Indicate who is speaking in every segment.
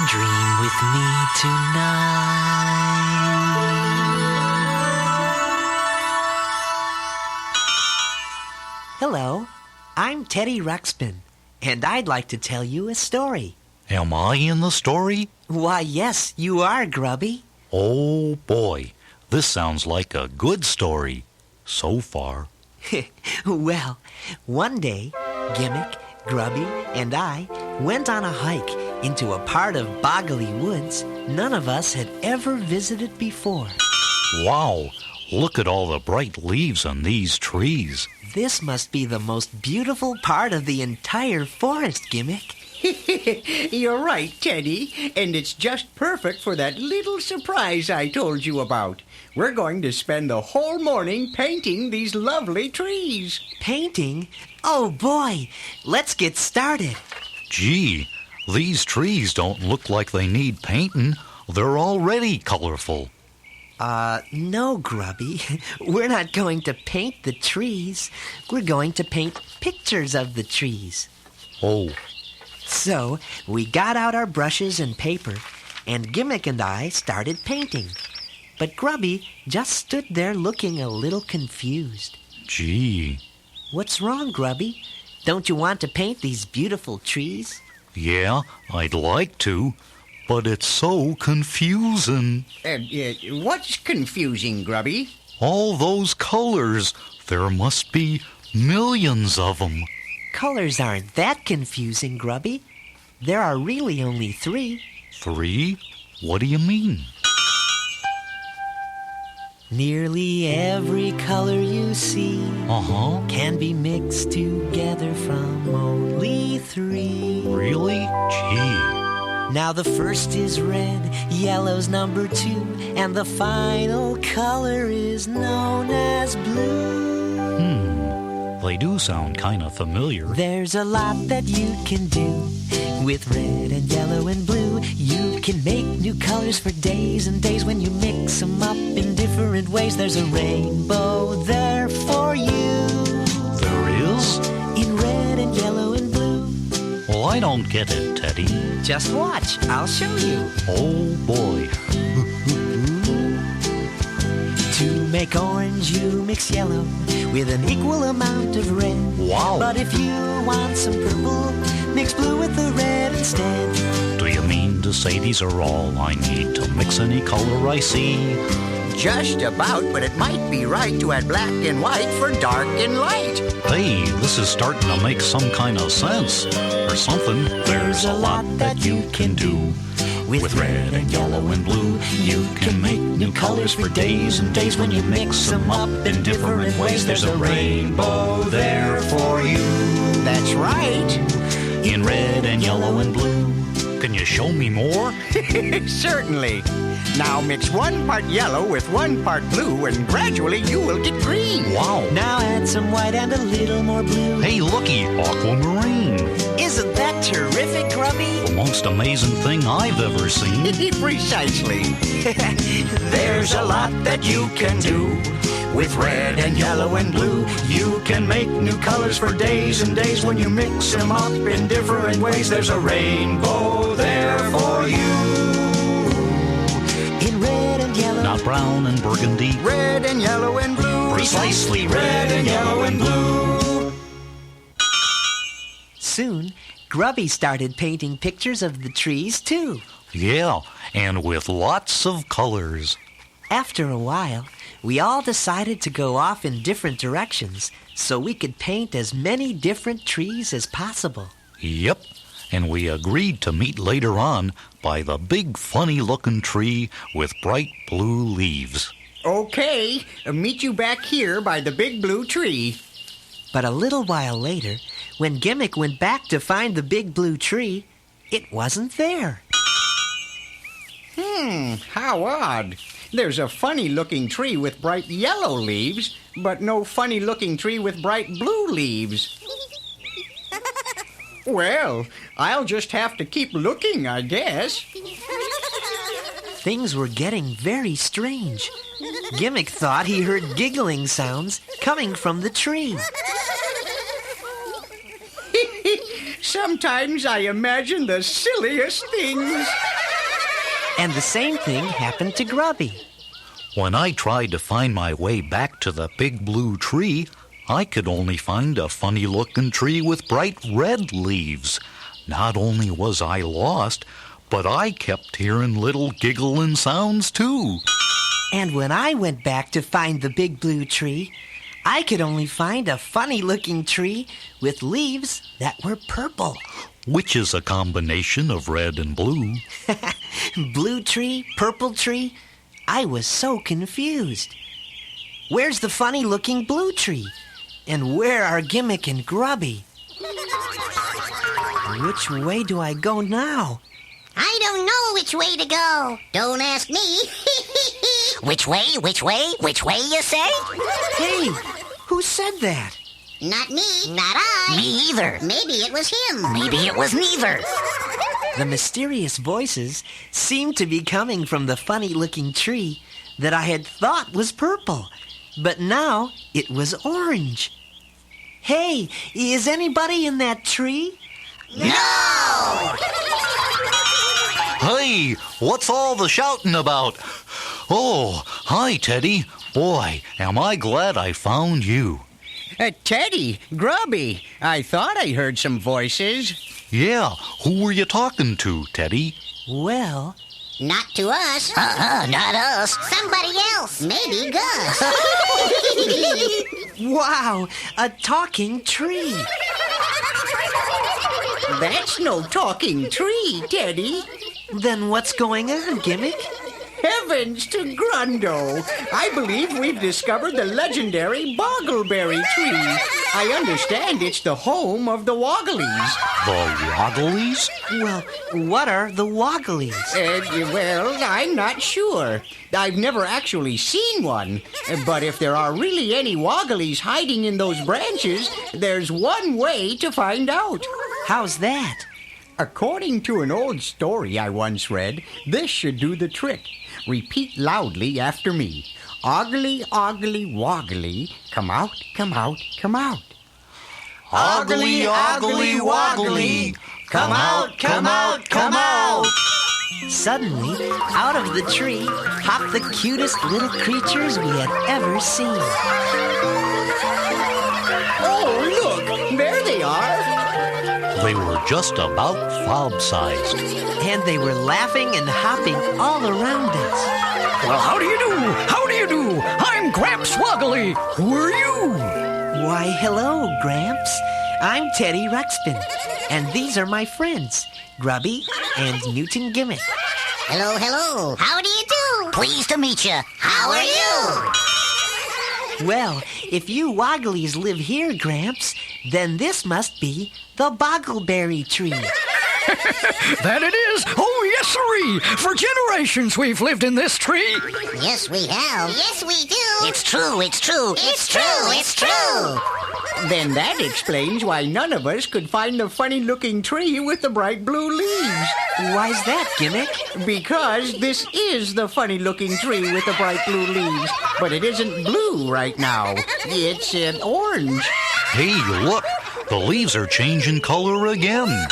Speaker 1: dream with me tonight. Hello, I'm Teddy Ruxpin, and I'd like to tell you a story.
Speaker 2: Am I in the story?
Speaker 1: Why, yes, you are, Grubby.
Speaker 2: Oh, boy. This sounds like a good story. So far.
Speaker 1: Well, one day, Gimmick, Grubby, and I went on a hike into a part of Boggley woods none of us had ever visited before.
Speaker 2: Wow, look at all the bright leaves on these trees.
Speaker 1: This must be the most beautiful part of the entire forest, Gimmick.
Speaker 3: You're right, Teddy, and it's just perfect for that little surprise I told you about. We're going to spend the whole morning painting these lovely trees.
Speaker 1: Painting? Oh, boy, let's get started.
Speaker 2: Gee, these trees don't look like they need painting. They're already colorful.
Speaker 1: No, Grubby. We're not going to paint the trees. We're going to paint pictures of the trees.
Speaker 2: Oh.
Speaker 1: So, we got out our brushes and paper, and Gimmick and I started painting. But Grubby just stood there looking a little confused.
Speaker 2: Gee.
Speaker 1: What's wrong, Grubby? Don't you want to paint these beautiful trees?
Speaker 2: Yeah, I'd like to, but it's so confusing.
Speaker 3: What's confusing, Grubby?
Speaker 2: All those colors. There must be millions of them.
Speaker 1: Colors aren't that confusing, Grubby. There are really only 3.
Speaker 2: 3? What do you mean?
Speaker 1: Nearly every color you see can be mixed together from only 3.
Speaker 2: Really? Gee.
Speaker 1: Now the first is red, yellow's number 2, and the final color is known as blue.
Speaker 2: They do sound kind of familiar.
Speaker 1: There's a lot that you can do with red and yellow and blue. You can make new colors for days and days. When you mix them up in different ways, there's a rainbow there for you.
Speaker 2: There is?
Speaker 1: In red and yellow and blue.
Speaker 2: Well, I don't get it, Teddy.
Speaker 1: Just watch. I'll show you.
Speaker 2: Oh, boy.
Speaker 1: To make orange, you mix yellow with an equal amount of red.
Speaker 2: Wow.
Speaker 1: But if you want some purple, mix blue with the red instead.
Speaker 2: Do you mean to say these are all I need to mix any color I see?
Speaker 3: Just about, but it might be right to add black and white for dark and light.
Speaker 2: Hey, this is starting to make some kind of sense. Or something. There's a lot that you can do. With red and yellow and blue, you can make new colors for days and days. When you mix them up in different ways, there's a rainbow there for you.
Speaker 3: That's right.
Speaker 2: In red and yellow and blue. Can you show me more?
Speaker 3: Certainly. Now mix 1 part yellow with 1 part blue, and gradually you will get green.
Speaker 2: Wow.
Speaker 1: Now add some white and a little more blue.
Speaker 2: Hey, looky, aquamarine.
Speaker 1: Isn't that terrific, Grubby?
Speaker 2: The most amazing thing I've ever seen.
Speaker 3: Precisely. There's a lot that you can do. With red and yellow and blue, you can make new colors for days and days. When you mix them up in different ways, there's a rainbow there for you.
Speaker 1: In red and yellow.
Speaker 2: Not brown and burgundy.
Speaker 3: Red and yellow and blue.
Speaker 2: Precisely red and yellow and blue.
Speaker 1: Soon, Grubby started painting pictures of the trees, too.
Speaker 2: Yeah, and with lots of colors.
Speaker 1: After a while, we all decided to go off in different directions so we could paint as many different trees as possible.
Speaker 2: Yep, and we agreed to meet later on by the big funny-looking tree with bright blue leaves.
Speaker 3: Okay, meet you back here by the big blue tree.
Speaker 1: But a little while later, when Gimmick went back to find the big blue tree, it wasn't there.
Speaker 3: How odd. There's a funny-looking tree with bright yellow leaves, but no funny-looking tree with bright blue leaves. Well, I'll just have to keep looking, I guess.
Speaker 1: Things were getting very strange. Gimmick thought he heard giggling sounds coming from the tree.
Speaker 3: Sometimes I imagine the silliest things.
Speaker 1: And the same thing happened to Grubby.
Speaker 2: When I tried to find my way back to the big blue tree, I could only find a funny-looking tree with bright red leaves. Not only was I lost, but I kept hearing little giggling sounds, too.
Speaker 1: And when I went back to find the big blue tree, I could only find a funny-looking tree with leaves that were purple.
Speaker 2: Which is a combination of red and blue.
Speaker 1: Blue tree, purple tree. I was so confused. Where's the funny-looking blue tree? And where are Gimmick and Grubby? Which way do I go now?
Speaker 4: I don't know which way to go. Don't ask me. Which way, you say?
Speaker 1: Hey, who said that?
Speaker 4: Not me. Not I. Me either. Maybe it was him. Maybe it was neither.
Speaker 1: The mysterious voices seemed to be coming from the funny-looking tree that I had thought was purple, but now it was orange. Hey, is anybody in that tree?
Speaker 4: No!
Speaker 2: Hey, what's all the shouting about? Oh, hi, Teddy. Boy, am I glad I found you.
Speaker 5: Teddy, Grubby, I thought I heard some voices.
Speaker 2: Yeah, who were you talking to, Teddy?
Speaker 1: Well,
Speaker 4: Not to us. Not us. Somebody else. Maybe Gus.
Speaker 1: wow, a talking tree.
Speaker 5: That's no talking tree, Teddy.
Speaker 1: Then what's going on, Gimmick?
Speaker 5: Heavens to Grundo! I believe we've discovered the legendary Boggleberry tree. I understand it's the home of the Woggleys.
Speaker 2: The Wogglies?
Speaker 1: Well, what are the Wogglies?
Speaker 5: Well, I'm not sure. I've never actually seen one. But if there are really any Woggleys hiding in those branches, there's one way to find out.
Speaker 1: How's that?
Speaker 5: According to an old story I once read, this should do the trick. Repeat loudly after me. Oggly, oggly, woggly, come out, come out, come out.
Speaker 3: Oggly, oggly, woggly, come out, come out, come out.
Speaker 1: Suddenly, out of the tree hopped the cutest little creatures we had ever seen.
Speaker 5: Oh, look, there they are.
Speaker 2: They were just about fob-sized.
Speaker 1: And they were laughing and hopping all around us.
Speaker 6: Well, how do you do? How do you do? I'm Gramps Woggly. Who are you?
Speaker 1: Why, hello, Gramps. I'm Teddy Ruxpin. And these are my friends, Grubby and Newton Gimmick.
Speaker 4: Hello, hello. How do you do? Pleased to meet you. How are you?
Speaker 1: Well, if you Wogglies live here, Gramps, then this must be the Boggleberry tree.
Speaker 6: That it is. Oh, yes, sirree. For generations we've lived in this tree.
Speaker 4: Yes, we have. Yes, we do. It's true, it's true. It's true, it's true.
Speaker 5: Then that explains why none of us could find the funny-looking tree with the bright blue leaves.
Speaker 1: Why's that, Gimmick?
Speaker 5: Because this is the funny-looking tree with the bright blue leaves. But it isn't blue right now. It's orange.
Speaker 2: Hey, look, the leaves are changing color again.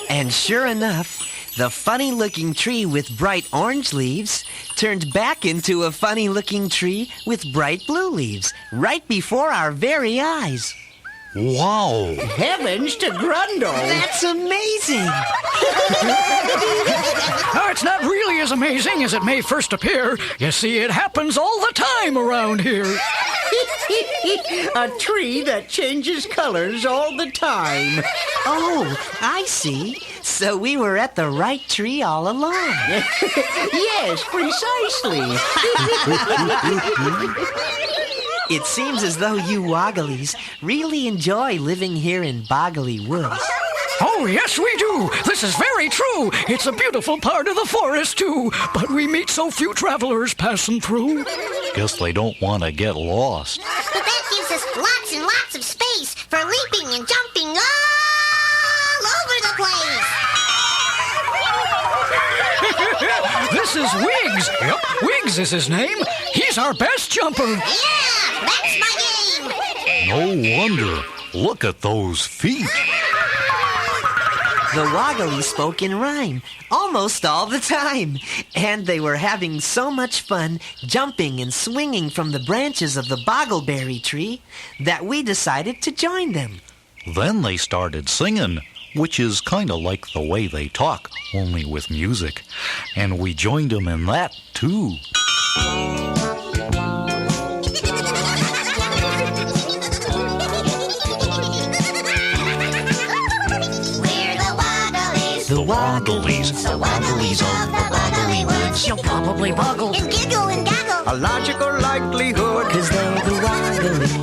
Speaker 1: And sure enough, the funny-looking tree with bright orange leaves turned back into a funny-looking tree with bright blue leaves right before our very eyes.
Speaker 2: Wow.
Speaker 5: Heavens to Grundo!
Speaker 1: That's amazing!
Speaker 6: Now, it's not really as amazing as it may first appear. You see, it happens all the time around here.
Speaker 5: A tree that changes colors all the time.
Speaker 1: Oh, I see. So we were at the right tree all along.
Speaker 5: Yes, precisely.
Speaker 1: It seems as though you Wogglies really enjoy living here in Boggley Woods.
Speaker 6: Oh, yes, we do. This is very true. It's a beautiful part of the forest, too. But we meet so few travelers passing through.
Speaker 2: Guess they don't want to get lost.
Speaker 4: But that gives us lots and lots of space for leaping and jumping all over the place.
Speaker 6: This is Wiggs. Yep, Wiggs is his name. He's our best jumper.
Speaker 4: Yeah, that's my game.
Speaker 2: No wonder. Look at those feet.
Speaker 1: The Woggley spoke in rhyme almost all the time, and they were having so much fun jumping and swinging from the branches of the boggleberry tree that we decided to join them.
Speaker 2: Then they started singing, which is kind of like the way they talk, only with music. And we joined them in that, too.
Speaker 1: The Wogglies
Speaker 2: of the Boggley Woods.
Speaker 6: You'll probably boggle.
Speaker 4: And giggle and gaggle.
Speaker 3: A logical likelihood.
Speaker 1: 'cause they're the Wogglies.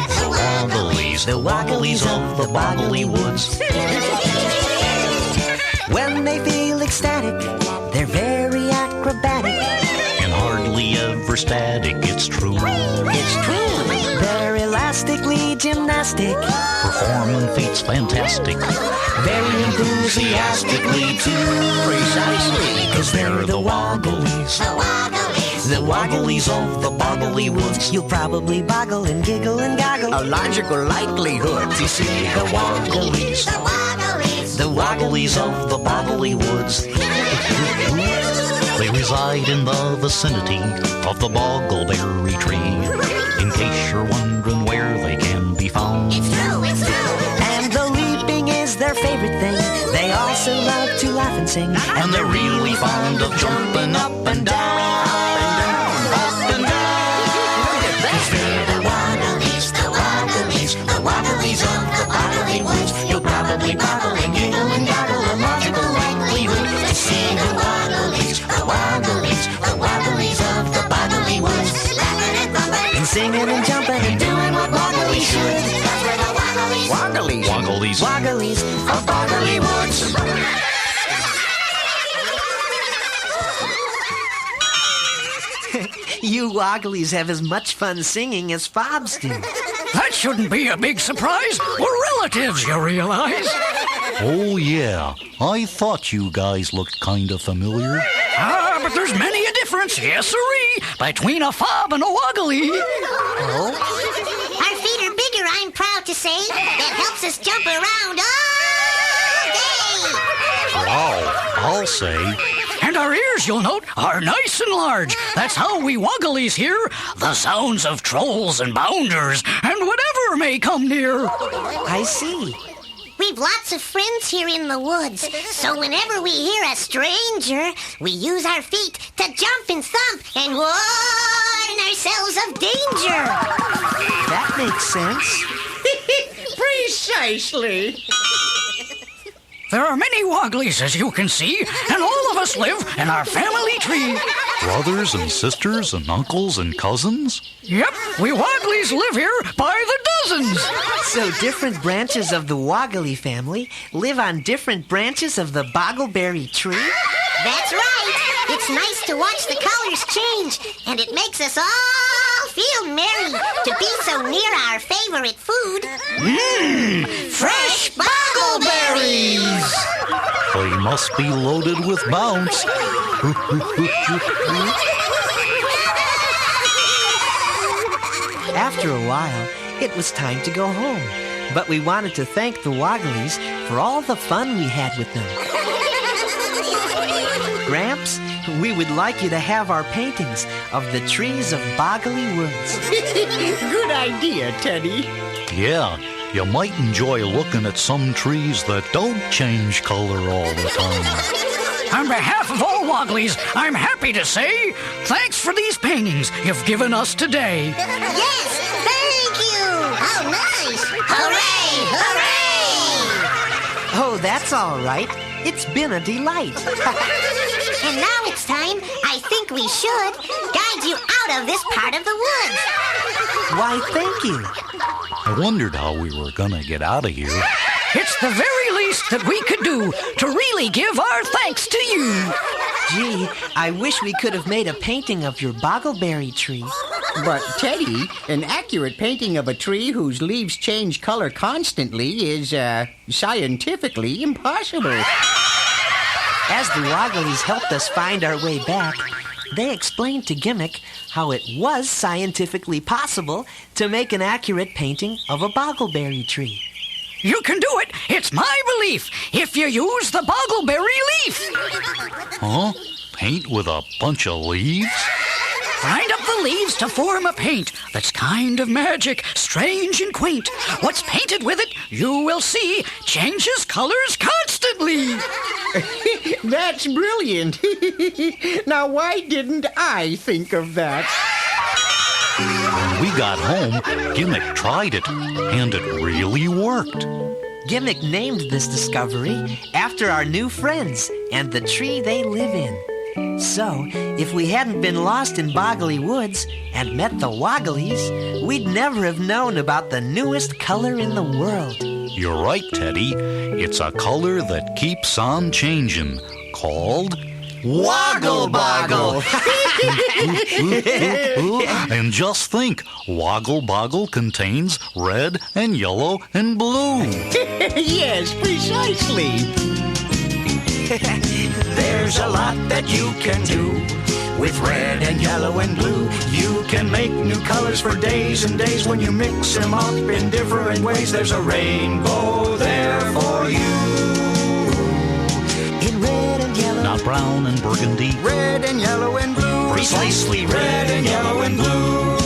Speaker 2: The Wogglies of the Boggley Woods.
Speaker 1: When they feel ecstatic, they're very acrobatic.
Speaker 2: And hardly ever static, it's true.
Speaker 1: It's true. They're elastically gymnastic,
Speaker 2: Performing feats fantastic.
Speaker 1: very enthusiastically too.
Speaker 2: Precisely, 'cause they're the Wogglies.
Speaker 1: The Wogglies of the Boggley Woods. You'll probably boggle and giggle and goggle.
Speaker 3: A logical likelihood.
Speaker 2: You see, the Wogglies.
Speaker 1: The
Speaker 2: Wogglies of the Boggley Woods. They reside in the vicinity of the boggleberry tree. In case you're wondering where they can be found.
Speaker 4: It's true.
Speaker 1: And the leaping is their favorite thing. They also love to laugh and sing.
Speaker 2: And they're really fond of jumping up and down. Up and down. 'Cause they're the Wogglies of the Boggley Woods. You'll probably boggle and giggle and goggle. A logical likelihood to see the Wogglies of the Boggley Woods.
Speaker 1: And singing and jumping and doing what Wogglies should.
Speaker 3: Wogglies.
Speaker 2: Wogglies
Speaker 1: Wogglies
Speaker 2: of Boggley Woods.
Speaker 1: You Wogglies have as much fun singing as fobs do.
Speaker 6: That shouldn't be a big surprise. We're relatives, you realize?
Speaker 2: Oh, yeah. I thought you guys looked kind of familiar.
Speaker 6: But there's many a difference, yes sirree, between a fob and a Woggley.
Speaker 4: Our feet are bigger, I'm proud to say. That helps us jump around all day.
Speaker 2: Wow, I'll say.
Speaker 6: And our ears, you'll note, are nice and large. That's how we Wogglies hear the sounds of trolls and bounders and whatever may come near.
Speaker 1: I see.
Speaker 4: We've lots of friends here in the woods, so whenever we hear a stranger, we use our feet to jump and thump and warn ourselves of danger.
Speaker 1: That makes sense.
Speaker 5: Precisely.
Speaker 6: There are many Wogglies, as you can see, and all of us live in our family tree.
Speaker 2: Brothers and sisters and uncles and cousins?
Speaker 6: Yep, we Wogglies live here by the dozens.
Speaker 1: So different branches of the Woggley family live on different branches of the boggleberry tree?
Speaker 4: That's right. It's nice to watch the colors change, and it makes us all feel merry to be so near our favorite food. Fresh boggleberries!
Speaker 2: They must be loaded with bounce.
Speaker 1: After a while, it was time to go home. But we wanted to thank the Woggleys for all the fun we had with them. Gramps, we would like you to have our paintings of the trees of Boggley Woods.
Speaker 5: Good idea, Teddy.
Speaker 2: Yeah, you might enjoy looking at some trees that don't change color all the time.
Speaker 6: On behalf of all Wogglies, I'm happy to say thanks for these paintings you've given us today.
Speaker 4: Yes, thank you! How nice! Hooray! Hooray!
Speaker 1: Oh, that's all right. It's been a delight.
Speaker 4: And now it's time, I think we should, guide you out of this part of the woods.
Speaker 1: Why, thank you.
Speaker 2: I wondered how we were gonna get out of here.
Speaker 6: It's the very least that we could do to really give our thanks to you.
Speaker 1: Gee, I wish we could have made a painting of your boggleberry tree.
Speaker 5: But, Teddy, an accurate painting of a tree whose leaves change color constantly is, scientifically impossible.
Speaker 1: As the Woggleys helped us find our way back, they explained to Gimmick how it was scientifically possible to make an accurate painting of a boggleberry tree.
Speaker 6: You can do it. It's my belief. If you use the boggleberry leaf.
Speaker 2: Huh? Paint with a bunch of leaves?
Speaker 6: Grind up the leaves to form a paint that's kind of magic, strange and quaint. What's painted with it, you will see, changes colors constantly.
Speaker 5: That's brilliant. Now, why didn't I think of that?
Speaker 2: When we got home, Gimmick tried it, and it really worked.
Speaker 1: Gimmick named this discovery after our new friends and the tree they live in. So, if we hadn't been lost in Boggley Woods and met the Woggleys, we'd never have known about the newest color in the world.
Speaker 2: You're right, Teddy. It's a color that keeps on changing, called
Speaker 1: Woggle Boggle!
Speaker 2: And just think, Woggle Boggle contains red and yellow and blue.
Speaker 5: Yes, precisely.
Speaker 3: There's a lot that you can do with red and yellow and blue. You can make new colors for days and days when you mix them up in different ways. There's a rainbow there for you.
Speaker 1: In red and yellow.
Speaker 2: Not brown and burgundy.
Speaker 3: Red and yellow and blue.
Speaker 1: Precisely
Speaker 3: red and yellow and blue.